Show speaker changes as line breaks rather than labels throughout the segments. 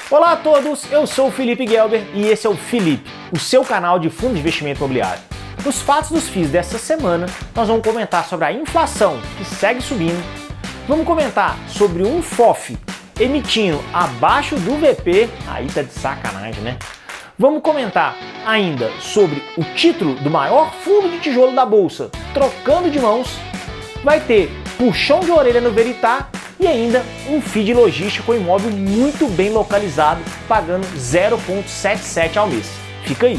Olá a todos, eu sou o Felipe Gelber e esse é o Felipe, o seu canal de fundo de investimento imobiliário. Nos fatos dos FIIs desta semana, nós vamos comentar sobre a inflação, que segue subindo, vamos comentar sobre um FOF emitindo abaixo do VP, aí tá de sacanagem, né? Vamos comentar ainda sobre o título do maior fundo de tijolo da Bolsa trocando de mãos, vai ter puxão de orelha no Veritá e ainda um FII de logística com imóvel muito bem localizado, pagando 0,77 ao mês. Fica aí!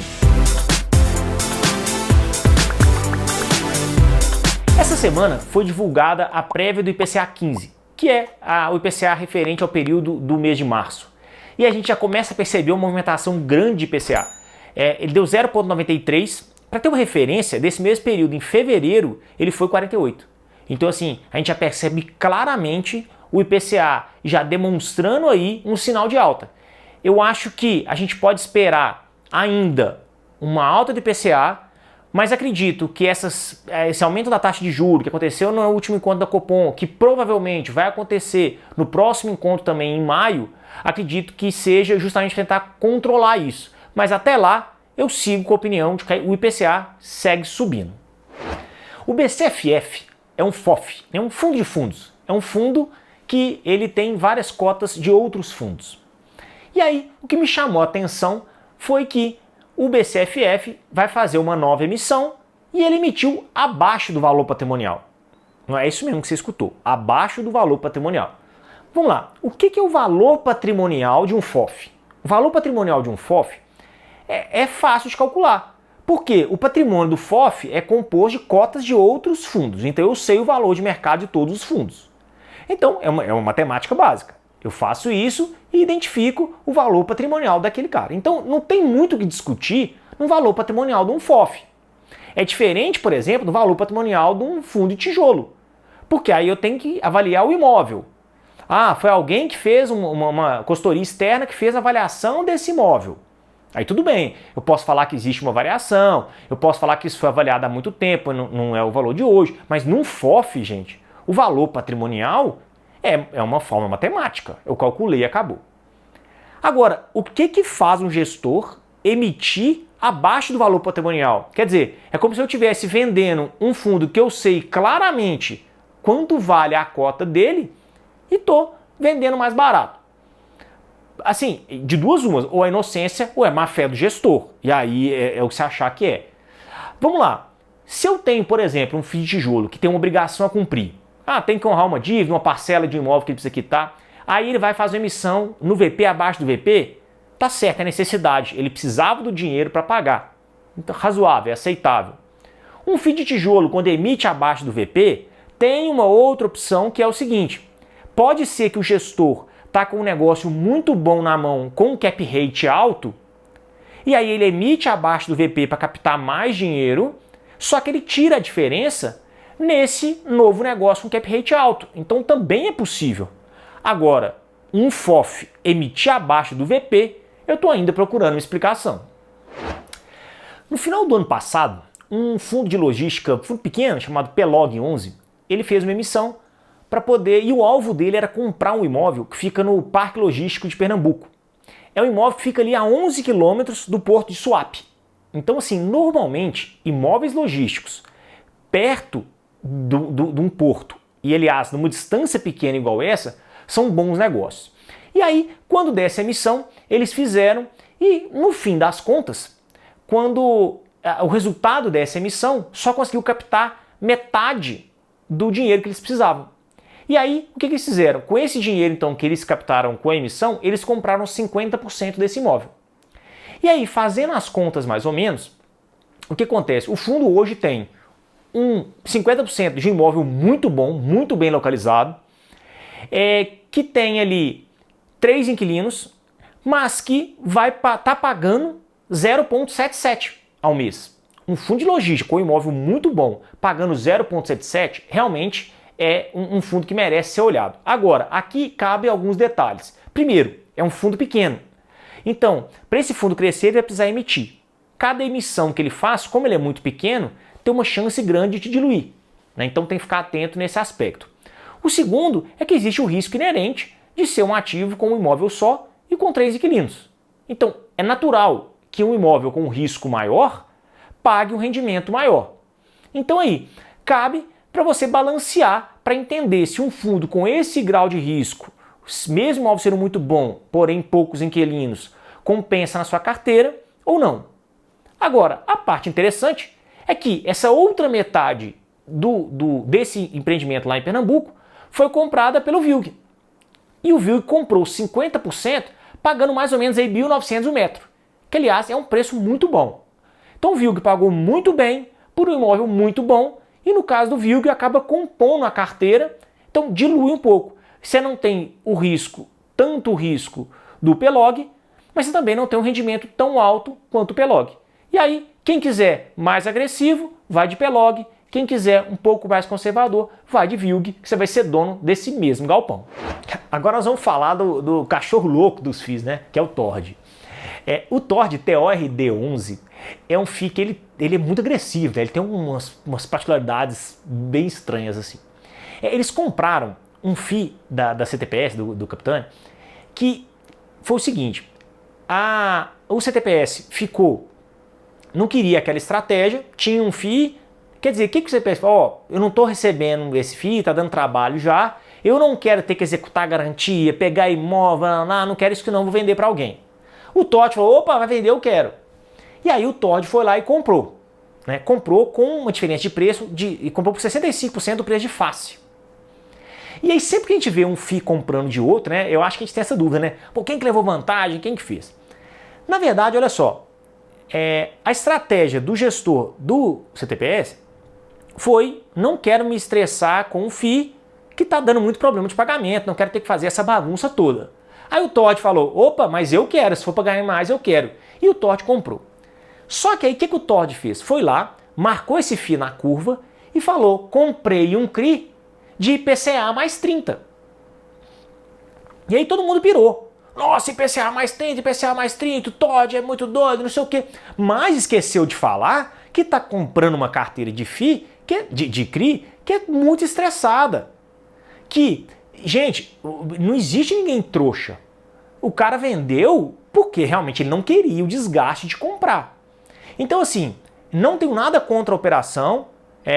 Essa semana foi divulgada a prévia do IPCA 15, que é o IPCA referente ao período do mês de março. E a gente já começa a perceber uma movimentação grande de IPCA. Ele deu 0,93. Para ter uma referência, desse mesmo período, em fevereiro, ele foi 48. Então, assim, a gente já percebe claramente o IPCA já demonstrando aí um sinal de alta. Eu acho que a gente pode esperar ainda uma alta do IPCA, mas acredito que esse aumento da taxa de juros que aconteceu no último encontro da Copom, que provavelmente vai acontecer no próximo encontro também em maio, acredito que seja justamente tentar controlar isso. Mas até lá, eu sigo com a opinião de que o IPCA segue subindo. O BCFF é um FOF, é um fundo de fundos. É um fundo que ele tem várias cotas de outros fundos. E aí, o que me chamou a atenção foi que o BCFF vai fazer uma nova emissão e ele emitiu abaixo do valor patrimonial. Não é isso mesmo que você escutou, abaixo do valor patrimonial. Vamos lá, o que é o valor patrimonial de um FOF? O valor patrimonial de um FOF é fácil de calcular, porque o patrimônio do FOF é composto de cotas de outros fundos, então eu sei o valor de mercado de todos os fundos. Então é uma matemática básica. Eu faço isso e identifico o valor patrimonial daquele cara. Então não tem muito o que discutir no valor patrimonial de um FOF. É diferente, por exemplo, do valor patrimonial de um fundo de tijolo, porque aí eu tenho que avaliar o imóvel. Ah, foi alguém que fez uma consultoria externa que fez a avaliação desse imóvel. Aí tudo bem, eu posso falar que existe uma variação, eu posso falar que isso foi avaliado há muito tempo, não é o valor de hoje, mas num FOF, gente, o valor patrimonial é uma forma matemática, eu calculei e acabou. Agora, o que faz um gestor emitir abaixo do valor patrimonial? Quer dizer, é como se eu estivesse vendendo um fundo que eu sei claramente quanto vale a cota dele e estou vendendo mais barato. Assim, de duas umas, ou é inocência ou é má fé do gestor. E aí é o que você achar que é. Vamos lá. Se eu tenho, por exemplo, um FII de tijolo que tem uma obrigação a cumprir, tem que honrar uma dívida, uma parcela de um imóvel que ele precisa quitar, aí ele vai fazer uma emissão no VP abaixo do VP, tá certo, é necessidade. Ele precisava do dinheiro para pagar. Então, razoável, é aceitável. Um FII de tijolo, quando emite abaixo do VP, tem uma outra opção que é o seguinte: pode ser que o gestor está com um negócio muito bom na mão com um cap rate alto, e aí ele emite abaixo do VP para captar mais dinheiro, só que ele tira a diferença nesse novo negócio com cap rate alto. Então também é possível. Agora, um FOF emitir abaixo do VP, eu estou ainda procurando uma explicação. No final do ano passado, um fundo de logística, um fundo pequeno, chamado PLOG 11, ele fez uma emissão para poder, e o alvo dele era comprar um imóvel que fica no Parque Logístico de Pernambuco. É um imóvel que fica ali a 11 quilômetros do Porto de Suape. Então, assim, normalmente, imóveis logísticos perto de um porto, e aliás, numa distância pequena igual essa, são bons negócios. E aí, quando dessa emissão, eles fizeram, e no fim das contas, quando o resultado dessa emissão só conseguiu captar metade do dinheiro que eles precisavam. E aí, o que eles fizeram? Com esse dinheiro, então, que eles captaram com a emissão, eles compraram 50% desse imóvel. E aí, fazendo as contas mais ou menos, o que acontece? O fundo hoje tem 50% de um imóvel muito bom, muito bem localizado, que tem ali 3 inquilinos, mas que vai estar pagando 0,77 ao mês. Um fundo de logística com um imóvel muito bom, pagando 0,77, realmente é um fundo que merece ser olhado. Agora, aqui cabe alguns detalhes. Primeiro, é um fundo pequeno. Então, para esse fundo crescer, ele vai precisar emitir. Cada emissão que ele faz, como ele é muito pequeno, tem uma chance grande de diluir, né? Então tem que ficar atento nesse aspecto. O segundo é que existe o risco inerente de ser um ativo com um imóvel só e com 3 inquilinos. Então, é natural que um imóvel com um risco maior pague um rendimento maior. Então aí, cabe para você balancear para entender se um fundo com esse grau de risco, mesmo o imóvel sendo muito bom, porém poucos inquilinos, compensa na sua carteira ou não. Agora, a parte interessante é que essa outra metade desse empreendimento lá em Pernambuco foi comprada pelo VILG. E o VILG comprou 50%, pagando mais ou menos aí 1.900 o metro, que aliás é um preço muito bom. Então o VILG pagou muito bem por um imóvel muito bom e no caso do VILG acaba compondo a carteira, então dilui um pouco. Você não tem o risco, tanto o risco do PELOG, mas você também não tem um rendimento tão alto quanto o PELOG. E aí, quem quiser mais agressivo, vai de PELOG. Quem quiser um pouco mais conservador, vai de VILG, que você vai ser dono desse mesmo galpão. Agora nós vamos falar do cachorro louco dos FIIs, né? Que é o TORD. O TORD TORD11 é um FII que ele é muito agressivo, né? Ele tem umas particularidades bem estranhas assim. Eles compraram um FII da CTPS, do Capitânia, que foi o seguinte, o CTPS não queria aquela estratégia, tinha um FII. Quer dizer, o que você pensa? Eu não estou recebendo esse FII, está dando trabalho já, eu não quero ter que executar a garantia, pegar imóvel, não quero isso que não, vou vender para alguém. O TORD falou, opa, vai vender, eu quero. E aí o TORD foi lá e comprou. Né? Comprou com uma diferença de preço, e comprou por 65% do preço de face. E aí sempre que a gente vê um FII comprando de outro, né, eu acho que a gente tem essa dúvida, né? Quem que levou vantagem, quem que fez? Na verdade, olha só, a estratégia do gestor do CTPS foi, não quero me estressar com um FII que está dando muito problema de pagamento, não quero ter que fazer essa bagunça toda. Aí o TORD falou, opa, mas eu quero, se for pagar mais eu quero. E o TORD comprou. Só que aí o que o TORD fez? Foi lá, marcou esse FII na curva e falou, comprei um CRI de IPCA mais 30. E aí todo mundo pirou. Nossa, IPCA mais 30, IPCA mais 30, o TORD é muito doido, não sei o quê. Mas esqueceu de falar que está comprando uma carteira de FII, de CRI, que é muito estressada. Que, gente, não existe ninguém trouxa. O cara vendeu porque realmente ele não queria o desgaste de comprar. Então assim, não tenho nada contra a operação,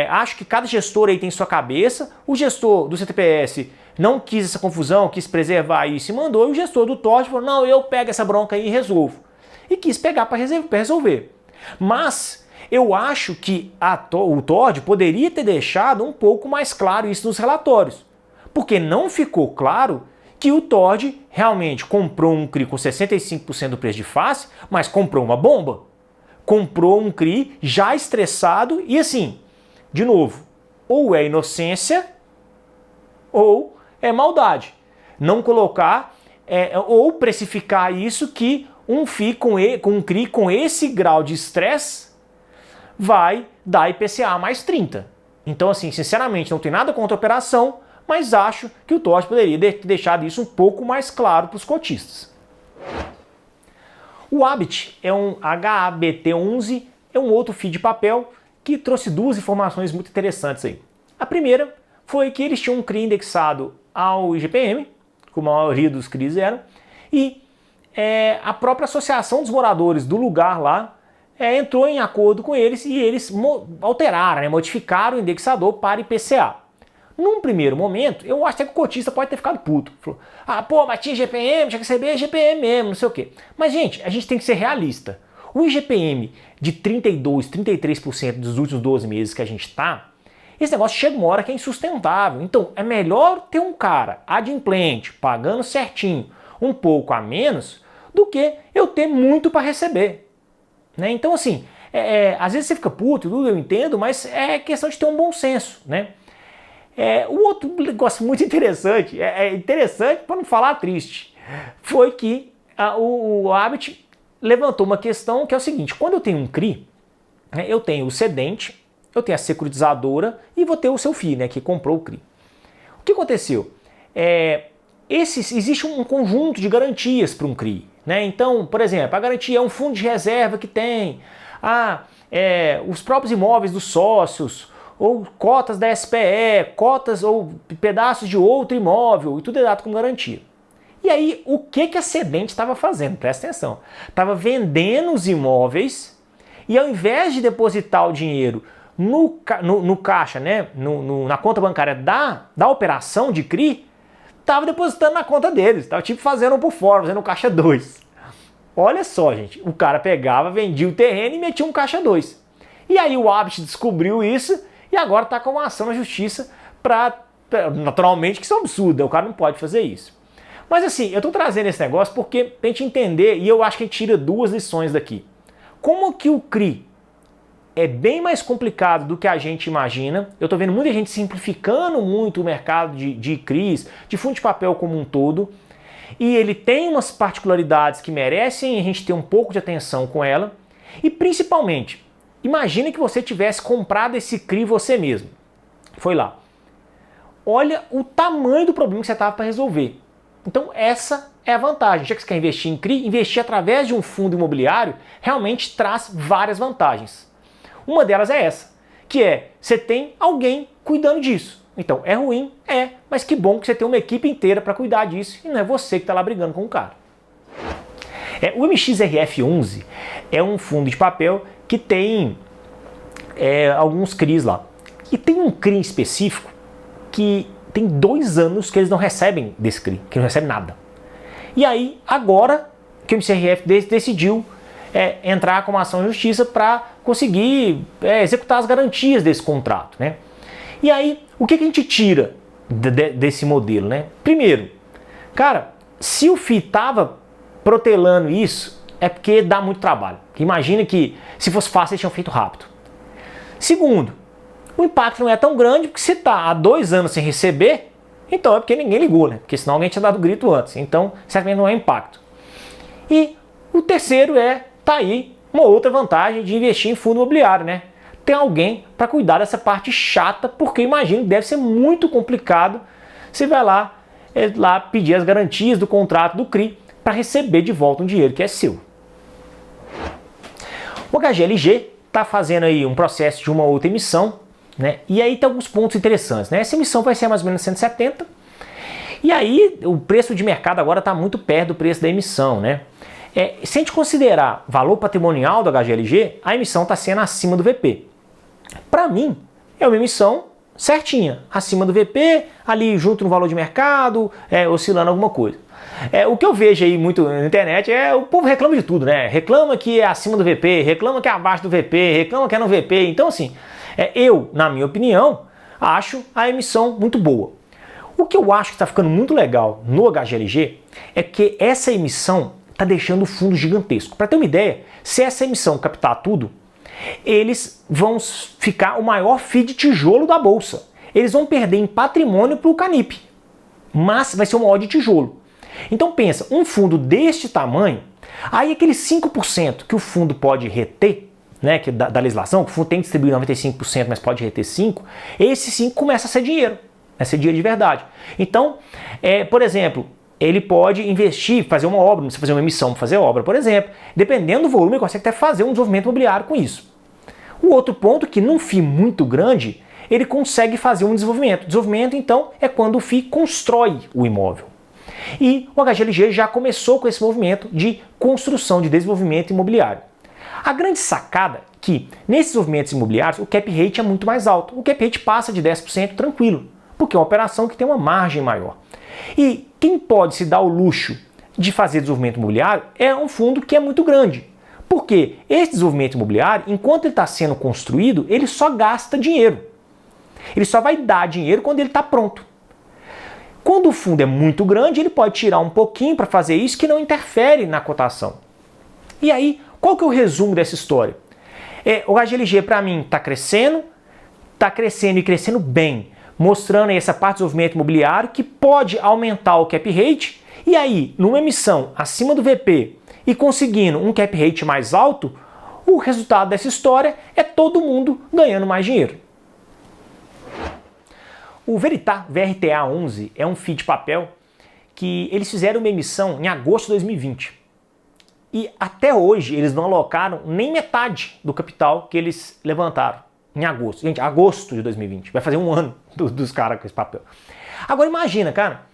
acho que cada gestor aí tem sua cabeça, o gestor do CTPS não quis essa confusão, quis preservar isso e mandou, e o gestor do TORD falou, não, eu pego essa bronca aí e resolvo. E quis pegar para resolver. Mas eu acho que o TORD poderia ter deixado um pouco mais claro isso nos relatórios, porque não ficou claro que o TORD realmente comprou um CRI com 65% do preço de face, mas comprou uma bomba. Comprou um CRI já estressado e assim, de novo, ou é inocência ou é maldade. Não colocar ou precificar isso que um FII com um CRI com esse grau de estresse vai dar IPCA mais 30. Então assim, sinceramente, não tem nada contra a operação, mas acho que o TORD poderia ter deixado isso um pouco mais claro para os cotistas. O Habit é um HABT11, é um outro FII de papel que trouxe duas informações muito interessantes aí. A primeira foi que eles tinham um CRI indexado ao IGPM, como a maioria dos CRIs eram, e a própria associação dos moradores do lugar lá entrou em acordo com eles e eles alteraram, modificaram o indexador para IPCA. Num primeiro momento, eu acho que o cotista pode ter ficado puto. Falou, mas tinha IGPM, tinha que receber IGPM mesmo, não sei o quê. Mas, gente, a gente tem que ser realista. O IGPM de 32%, 33% dos últimos 12 meses que a gente está, esse negócio chega uma hora que é insustentável. Então, é melhor ter um cara adimplente, pagando certinho, um pouco a menos, do que eu ter muito para receber. Né? Então, assim, às vezes você fica puto, eu entendo, mas é questão de ter um bom senso, né? O outro negócio muito interessante, interessante para não falar triste, foi que o Habit levantou uma questão que é o seguinte, quando eu tenho um CRI, eu tenho o cedente, eu tenho a securitizadora e vou ter o seu FII, que comprou o CRI. O que aconteceu? Existe um conjunto de garantias para um CRI. Né? Então, por exemplo, a garantia é um fundo de reserva que tem, os próprios imóveis dos sócios, ou cotas da SPE, cotas ou pedaços de outro imóvel, e tudo é dado como garantia. E aí, o que a Cedente estava fazendo? Presta atenção. Estava vendendo os imóveis e ao invés de depositar o dinheiro no caixa, né, na conta bancária da operação de CRI, estava depositando na conta deles. Estava tipo fazendo um por fora, fazendo um caixa 2. Olha só, gente. O cara pegava, vendia o terreno e metia um caixa 2. E aí o Abit descobriu isso e agora está com uma ação na justiça naturalmente, que isso é um absurdo. O cara não pode fazer isso. Mas assim, eu estou trazendo esse negócio porque pra gente entender, e eu acho que a gente tira duas lições daqui. Como que o CRI é bem mais complicado do que a gente imagina. Eu estou vendo muita gente simplificando muito o mercado de CRIs, de fundo de papel como um todo. E ele tem umas particularidades que merecem a gente ter um pouco de atenção com ela. E principalmente, imagine que você tivesse comprado esse CRI você mesmo. Foi lá. Olha o tamanho do problema que você estava para resolver. Então essa é a vantagem. Já que você quer investir em CRI, investir através de um fundo imobiliário realmente traz várias vantagens. Uma delas é essa, que é você tem alguém cuidando disso. Então é ruim, mas que bom que você tem uma equipe inteira para cuidar disso e não é você que está lá brigando com o cara. O MXRF11 é um fundo de papel que tem alguns CRIs lá. E tem um CRI específico que tem 2 anos que eles não recebem desse CRI, que não recebem nada. E aí, agora que o MCRF decidiu entrar com uma ação de justiça para conseguir executar as garantias desse contrato, né? E aí, o que a gente tira desse modelo, né? Primeiro, cara, se o FII estava protelando isso, é porque dá muito trabalho. Imagina que se fosse fácil, eles tinham feito rápido. Segundo, o impacto não é tão grande porque se está há 2 anos sem receber, então é porque ninguém ligou, né? Porque senão alguém tinha dado grito antes. Então, certamente não é impacto. E o terceiro tá aí uma outra vantagem de investir em fundo imobiliário, né? Tem alguém para cuidar dessa parte chata, porque imagino que deve ser muito complicado. Você vai lá pedir as garantias do contrato do CRI para receber de volta um dinheiro que é seu. O HGLG está fazendo aí um processo de uma outra emissão, né? E aí tem alguns pontos interessantes, né? Essa emissão vai ser mais ou menos 170. E aí o preço de mercado agora está muito perto do preço da emissão, né? Se a gente considerar valor patrimonial do HGLG, a emissão está sendo acima do VP. Para mim, é uma emissão certinha, acima do VP, ali junto no valor de mercado, oscilando alguma coisa. O que eu vejo aí muito na internet o povo reclama de tudo, né? Reclama que é acima do VP, reclama que é abaixo do VP, reclama que é no VP. Então assim, eu, na minha opinião, acho a emissão muito boa. O que eu acho que está ficando muito legal no HGLG é que essa emissão está deixando o fundo gigantesco. Para ter uma ideia, se essa emissão captar tudo, eles vão ficar o maior FII de tijolo da Bolsa. Eles vão perder em patrimônio para o Canip, mas vai ser o maior de tijolo. Então pensa, um fundo deste tamanho, aí aqueles 5% que o fundo pode reter, né, que da legislação, que o fundo tem que distribuir 95%, mas pode reter 5%, esse 5% começa a ser dinheiro, ser dinheiro de verdade. Então, por exemplo, ele pode investir, fazer uma obra, não precisa fazer uma emissão para fazer obra, por exemplo. Dependendo do volume, ele consegue até fazer um desenvolvimento imobiliário com isso. O outro ponto é que num FII muito grande, ele consegue fazer um desenvolvimento. Desenvolvimento, então, é quando o FII constrói o imóvel. E o HGLG já começou com esse movimento de construção de desenvolvimento imobiliário. A grande sacada é que nesses desenvolvimentos imobiliários o cap rate é muito mais alto. O cap rate passa de 10% tranquilo, porque é uma operação que tem uma margem maior. E quem pode se dar o luxo de fazer desenvolvimento imobiliário é um fundo que é muito grande. Porque esse desenvolvimento imobiliário, enquanto ele está sendo construído, ele só gasta dinheiro. Ele só vai dar dinheiro quando ele está pronto. Quando o fundo é muito grande, ele pode tirar um pouquinho para fazer isso que não interfere na cotação. E aí, qual que é o resumo dessa história? O HGLG, para mim, está crescendo e crescendo bem, mostrando aí essa parte do desenvolvimento imobiliário que pode aumentar o cap rate, e aí, numa emissão acima do VP e conseguindo um cap rate mais alto, o resultado dessa história é todo mundo ganhando mais dinheiro. O Veritar VRTA11 é um FII de papel que eles fizeram uma emissão em agosto de 2020. E até hoje eles não alocaram nem metade do capital que eles levantaram em agosto. Gente, agosto de 2020. Vai fazer um ano dos caras com esse papel. Agora imagina, cara,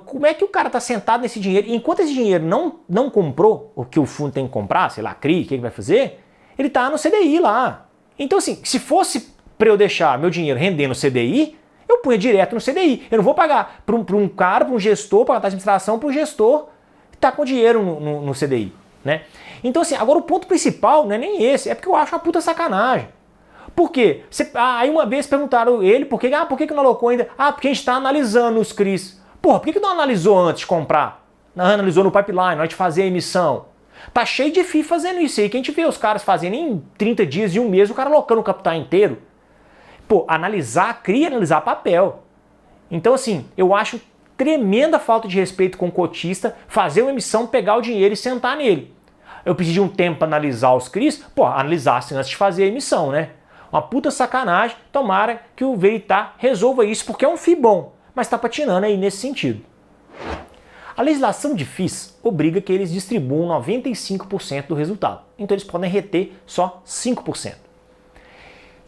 Como é que o cara está sentado nesse dinheiro, e enquanto esse dinheiro não comprou o que o fundo tem que comprar, sei lá, CRI, o que ele vai fazer, ele está no CDI lá. Então assim, se fosse para eu deixar meu dinheiro render no CDI, eu punha direto no CDI. Eu não vou pagar para um cara, para um gestor, para a administração, para o gestor que está com dinheiro no CDI. Né? Então assim, agora o ponto principal não é nem esse, é porque eu acho uma puta sacanagem. Por quê? Aí uma vez perguntaram ele por que não alocou ainda? Porque a gente está analisando os CRIs. Porra, por que não analisou antes de comprar? Não analisou no pipeline, antes de fazer a emissão. Tá cheio de FII fazendo isso aí, que a gente vê os caras fazendo em 30 dias e um mês, o cara alocando o capital inteiro. Pô, analisar CRI, analisar papel. Então assim, eu acho tremenda falta de respeito com o cotista fazer uma emissão, pegar o dinheiro e sentar nele. Eu preciso de um tempo para analisar os CRIs, pô, analisasse antes de fazer a emissão, né? Uma puta sacanagem, tomara que o Veritá resolva isso, porque é um FII bom, mas está patinando aí nesse sentido. A legislação de FIIs obriga que eles distribuam 95% do resultado, então eles podem reter só 5%.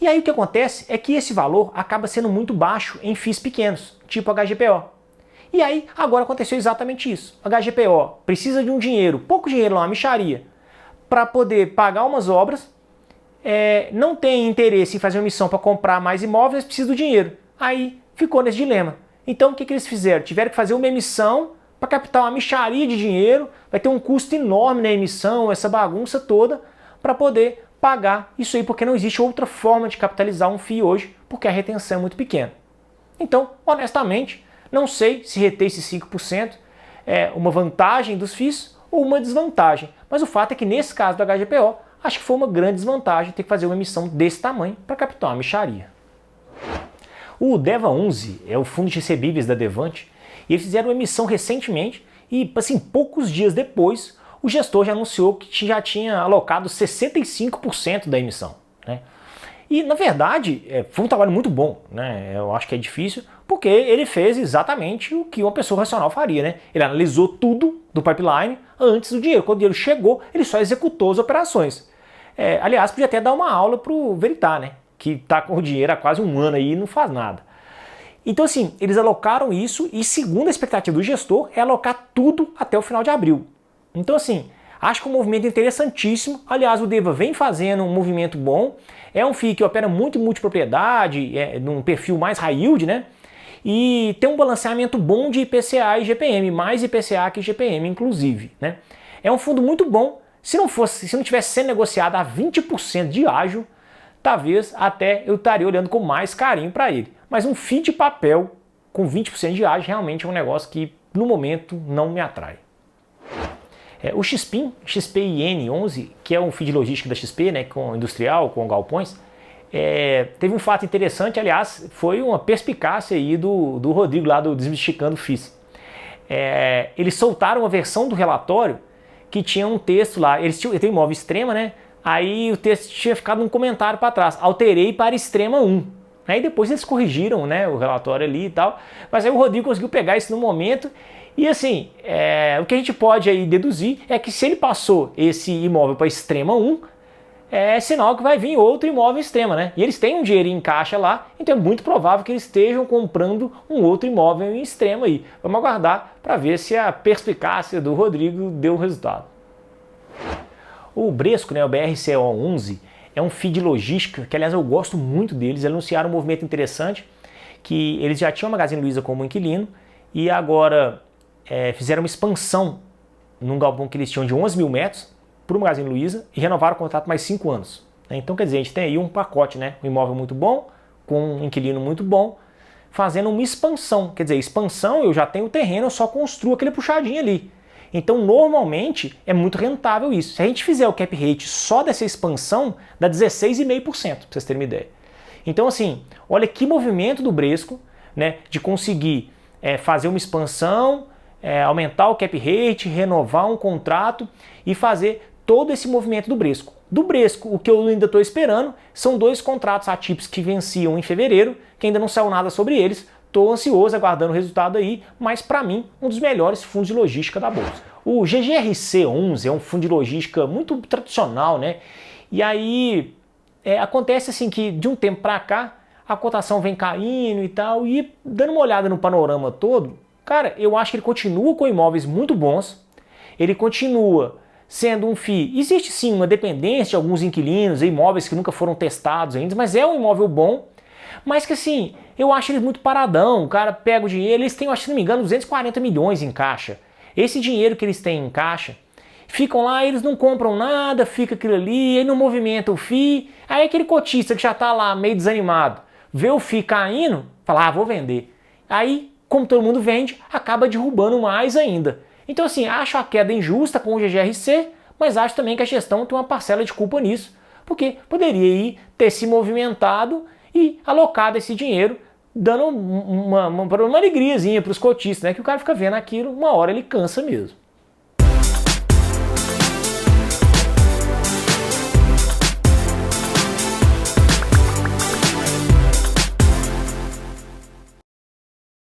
E aí o que acontece é que esse valor acaba sendo muito baixo em FIIs pequenos, tipo HGPO. E aí agora aconteceu exatamente isso. A HGPO precisa de um dinheiro, pouco dinheiro lá, uma mixaria, para poder pagar umas obras, não tem interesse em fazer uma emissão para comprar mais imóveis, precisa do dinheiro. Aí ficou nesse dilema. Então o que eles fizeram? Tiveram que fazer uma emissão para captar uma mixaria de dinheiro, vai ter um custo enorme na emissão, essa bagunça toda, para poder pagar isso aí, porque não existe outra forma de capitalizar um FII hoje, porque a retenção é muito pequena. Então, honestamente, não sei se reter esses 5% é uma vantagem dos FIIs ou uma desvantagem, mas o fato é que nesse caso do HGPO, acho que foi uma grande desvantagem ter que fazer uma emissão desse tamanho para captar uma mixaria. O DEVA 11 é o fundo de recebíveis da Devante, e eles fizeram uma emissão recentemente e, assim, poucos dias depois, o gestor já anunciou que já tinha alocado 65% da emissão. Né? E, na verdade, foi um trabalho muito bom, né? Eu acho que é difícil, porque ele fez exatamente o que uma pessoa racional faria. Né? Ele analisou tudo do pipeline antes do dinheiro. Quando o dinheiro chegou, ele só executou as operações. Aliás, podia até dar uma aula para o Veritá, né? Que está com o dinheiro há quase um ano aí e não faz nada. Então assim, eles alocaram isso e segundo a expectativa do gestor é alocar tudo até o final de abril. Então assim, acho que um movimento interessantíssimo. Aliás, o DEVA vem fazendo um movimento bom. É um FII que opera muito em multipropriedade, num perfil mais high yield, né? E tem um balanceamento bom de IPCA e GPM, mais IPCA que GPM inclusive, né? É um fundo muito bom. Se não tivesse sendo negociado a 20% de ágio, talvez até eu estaria olhando com mais carinho para ele. Mas um FII de papel com 20% de ágio realmente é um negócio que no momento não me atrai. O XPIN, XPIN11, que é um FII de logística da XP, né, com industrial, com galpões, teve um fato interessante, aliás, foi uma perspicácia aí do Rodrigo lá do Desmistificando FIIs. Eles soltaram uma versão do relatório que tinha um texto lá, eles têm imóvel extrema, né? Aí o texto tinha ficado um comentário para trás, alterei para extrema 1. Aí depois eles corrigiram, né, o relatório ali e tal, mas aí o Rodrigo conseguiu pegar isso no momento e assim, o que a gente pode aí deduzir é que se ele passou esse imóvel para extrema 1, é sinal que vai vir outro imóvel extrema, né? E eles têm um dinheiro em caixa lá, então é muito provável que eles estejam comprando um outro imóvel em extrema aí. Vamos aguardar para ver se a perspicácia do Rodrigo deu resultado. O Bresco, né, o BRCO11, é um FII de logística, que aliás eu gosto muito deles. Eles anunciaram um movimento interessante, que eles já tinham a Magazine Luiza como inquilino e agora fizeram uma expansão num galpão que eles tinham de 11 mil metros para o Magazine Luiza e renovaram o contrato mais 5 anos. Então quer dizer, a gente tem aí um pacote, né, um imóvel muito bom, com um inquilino muito bom, fazendo uma expansão. Quer dizer, expansão, eu já tenho o terreno, eu só construo aquele puxadinho ali. Então, normalmente, é muito rentável isso. Se a gente fizer o cap rate só dessa expansão, dá 16,5%, para vocês terem uma ideia. Então, assim, olha que movimento do Bresco, né, de conseguir fazer uma expansão, aumentar o cap rate, renovar um contrato e fazer todo esse movimento do Bresco. Do Bresco, o que eu ainda estou esperando são 2 contratos atípicos que venciam em fevereiro, que ainda não saiu nada sobre eles. Estou ansioso, aguardando o resultado aí, mas para mim, um dos melhores fundos de logística da Bolsa. O GGRC11 é um fundo de logística muito tradicional, né? E aí acontece assim que de um tempo para cá, a cotação vem caindo e tal, e dando uma olhada no panorama todo, Cara, eu acho que ele continua com imóveis muito bons, ele continua sendo um FII. Existe sim uma dependência de alguns inquilinos, imóveis que nunca foram testados ainda, mas é um imóvel bom, mas que assim, eu acho eles muito paradão. O cara pega o dinheiro, eles têm, acho, se não me engano, 240 milhões em caixa. Esse dinheiro que eles têm em caixa, ficam lá, eles não compram nada, fica aquilo ali, aí não movimenta o FII, aí aquele cotista que já tá lá meio desanimado, vê o FII caindo, fala, vou vender. Aí, como todo mundo vende, acaba derrubando mais ainda. Então assim, acho a queda injusta com o GGRC, mas acho também que a gestão tem uma parcela de culpa nisso, porque poderia ter se movimentado e alocado esse dinheiro, dando uma alegriazinha para os cotistas, né? Que o cara fica vendo aquilo, uma hora ele cansa mesmo.